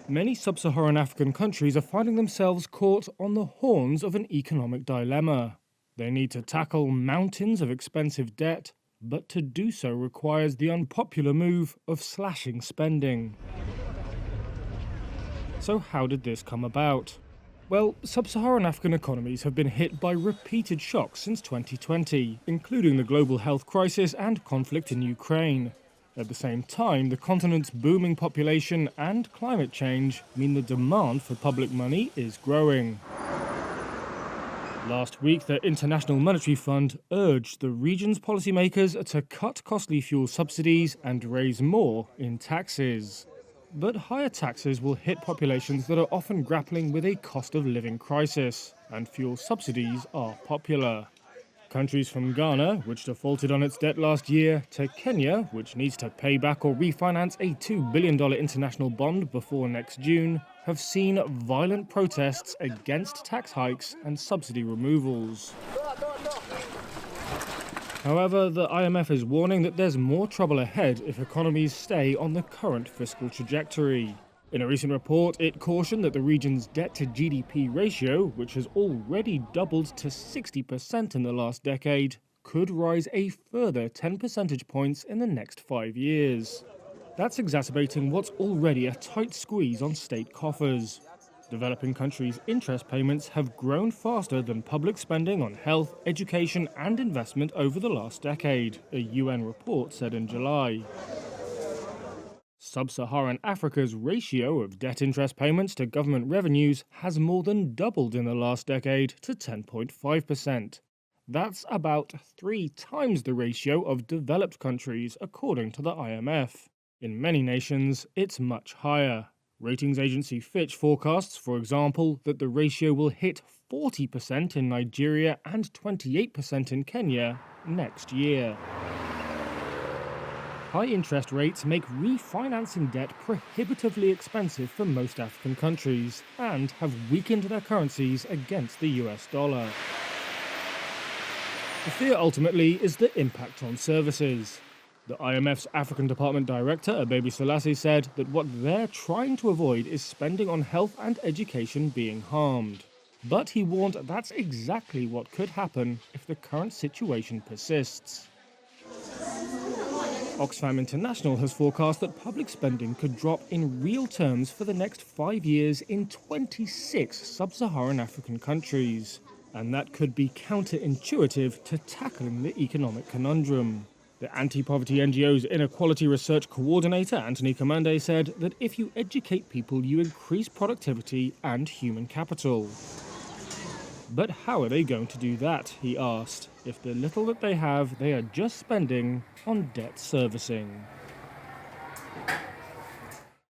Many sub-Saharan African countries are finding themselves caught on the horns of an economic dilemma. They need to tackle mountains of expensive debt, but to do so requires the unpopular move of slashing spending. So how did this come about? Well, sub-Saharan African economies have been hit by repeated shocks since 2020, including the global health crisis and conflict in Ukraine. At the same time, the continent's booming population and climate change mean the demand for public money is growing. Last week, the International Monetary Fund urged the region's policymakers to cut costly fuel subsidies and raise more in taxes. But higher taxes will hit populations that are often grappling with a cost of living crisis, and fuel subsidies are popular. Countries from Ghana, which defaulted on its debt last year, to Kenya, which needs to pay back or refinance a $2 billion international bond before next June, have seen violent protests against tax hikes and subsidy removals. However, the IMF is warning that there's more trouble ahead if economies stay on the current fiscal trajectory. In a recent report, it cautioned that the region's debt-to-GDP ratio, which has already doubled to 60% in the last decade, could rise a further 10 percentage points in the next 5 years. That's exacerbating what's already a tight squeeze on state coffers. Developing countries' interest payments have grown faster than public spending on health, education and investment over the last decade, a UN report said in July. Sub-Saharan Africa's ratio of debt interest payments to government revenues has more than doubled in the last decade to 10.5%. That's about 3 times the ratio of developed countries, according to the IMF. In many nations, it's much higher. Ratings agency Fitch forecasts, for example, that the ratio will hit 40% in Nigeria and 28% in Kenya next year. High interest rates make refinancing debt prohibitively expensive for most African countries and have weakened their currencies against the US dollar. The fear ultimately is the impact on services. The IMF's African Department Director, Abebi Selassie, said that what they're trying to avoid is spending on health and education being harmed. But he warned that's exactly what could happen if the current situation persists. Oxfam International has forecast that public spending could drop in real terms for the next 5 years in 26 sub-Saharan African countries. And that could be counterintuitive to tackling the economic conundrum. The anti-poverty NGO's Inequality Research Coordinator, Anthony Kamande, said that if you educate people, you increase productivity and human capital. But how are they going to do that, he asked, if the little that they have they are just spending on debt servicing?